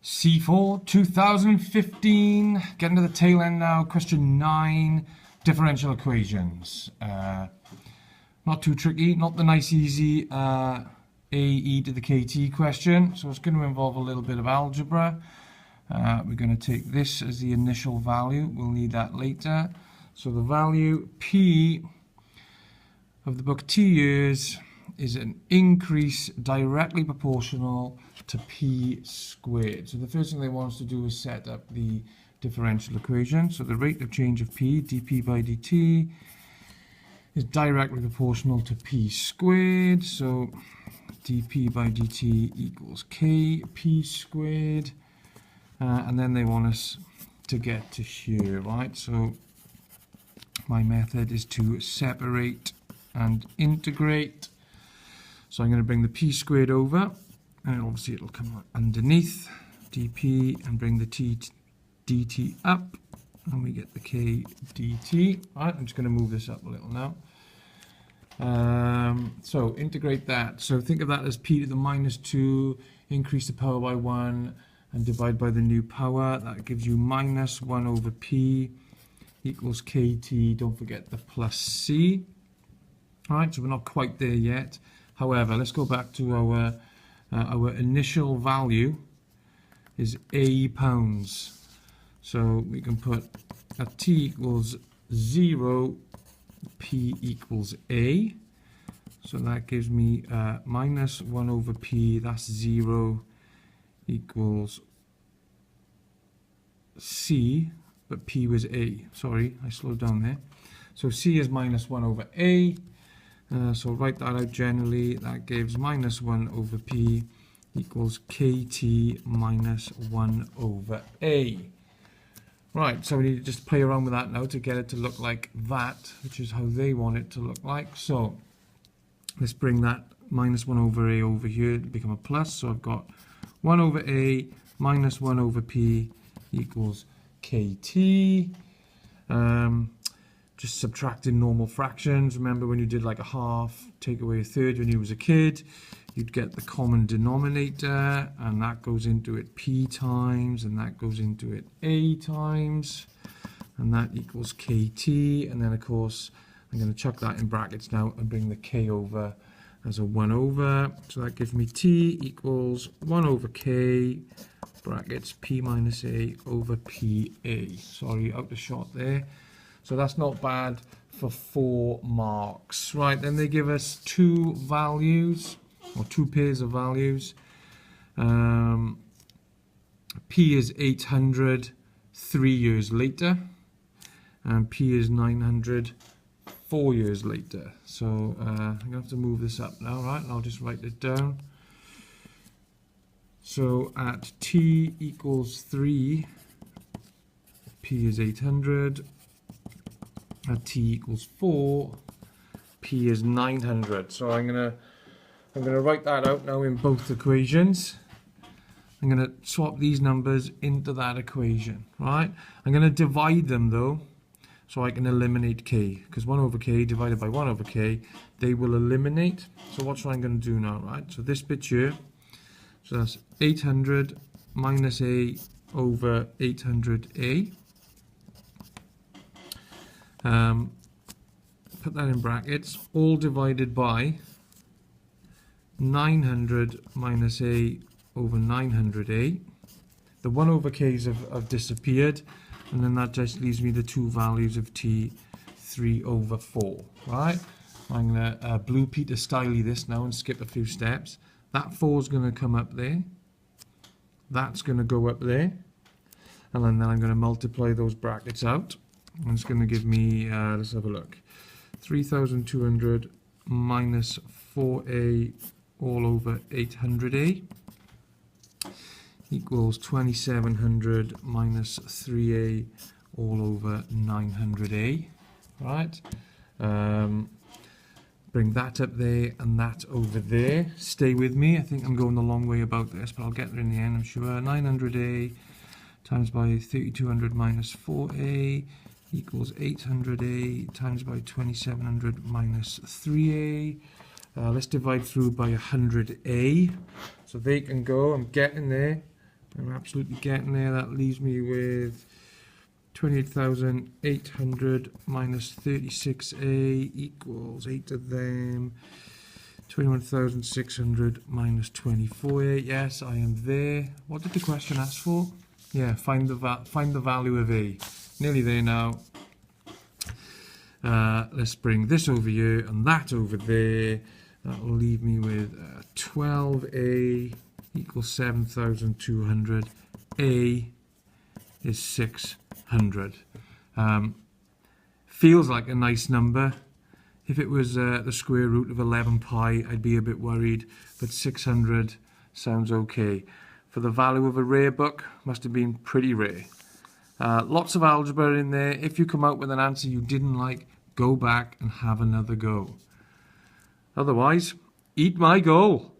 C4 2015, getting to the tail end now. Question 9, differential equations. Not too tricky, not the nice easy AE to the KT question, so it's going to involve a little bit of algebra. We're going to take this as the initial value, we'll need that later. So the value P of the book T years is an increase directly proportional to P squared. So the first thing they want us to do is set up the differential equation. So the rate of change of P, dP by dt, is directly proportional to P squared. So dP by dt equals Kp squared. And then they want us to get to here, right? So my method is to separate and integrate. So I'm going to bring the P squared over, and obviously it'll come underneath dP, and bring the T dt up, and we get the K dt. Right, I'm just going to move this up a little now. So integrate that. So think of that as P to the minus 2, increase the power by 1, and divide by the new power. That gives you minus 1 over P equals KT. Don't forget the plus C. All right, so we're not quite there yet. However, let's go back to our initial value is A pounds. So we can put at T equals 0, P equals A. So that gives me minus 1 over P, that's 0, equals C, but P was A. Sorry, I slowed down there. So C is minus 1 over A. So write that out generally. That gives minus 1 over P equals KT minus 1 over A. Right, so we need to just play around with that now to get it to look like that, which is how they want it to look like. So let's bring that minus 1 over A over here to become a plus. So I've got 1 over A minus 1 over P equals KT. Just subtracting normal fractions. Remember when you did like a half, take away a third when you was a kid, you'd get the common denominator, and that goes into it P times, and that goes into it A times, and that equals KT. And then of course I'm going to chuck that in brackets now and bring the K over as a 1 over. So that gives me T equals 1 over K brackets P minus A over PA. Sorry, out of shot there. So that's not bad for 4 marks. Right, then they give us 2 values, or 2 pairs of values. P is 800 3 years later, and P is 900 4 years later. So I'm going to have to move this up now, right? And I'll just write it down. So at T equals 3, P is 800. At T equals 4, P is 900. So I'm gonna write that out now in both equations. I'm gonna swap these numbers into that equation, right? I'm gonna divide them though, so I can eliminate K, because 1 over K divided by 1 over K, they will eliminate. So what's what I'm gonna do now, right? So this bit here, so that's 800 minus A over 800A. Put that in brackets, all divided by 900 minus A over 900A. The 1 over K's have disappeared, and then that just leaves me the 2 values of T, 3 over 4. Right? I'm going to Blue Peter styley this now and skip a few steps. That 4 is going to come up there. That's going to go up there. And then I'm going to multiply those brackets out. And it's going to give me, let's have a look, 3,200 minus 4A all over 800A equals 2,700 minus 3A all over 900A. Right? Bring that up there and that over there. Stay with me. I think I'm going the long way about this, but I'll get there in the end, I'm sure. 900A times by 3,200 minus 4A equals 800A times by 2,700 minus 3A. Let's divide through by 100A. So they can go, I'm getting there, I'm absolutely getting there. That leaves me with 28,800 minus 36A equals 8 of them. 21,600 minus 24A. Yes, I am there. What did the question ask for? Yeah, find the value of A. Nearly there now. Let's bring this over here and that over there. That will leave me with 12A equals 7,200. A is 600. Feels like a nice number. If it was the square root of 11 pi, I'd be a bit worried, but 600 sounds okay. For the value of a rare book, must have been pretty rare. Lots of algebra in there. If you come out with an answer you didn't like, go back and have another go. Otherwise, eat my goal.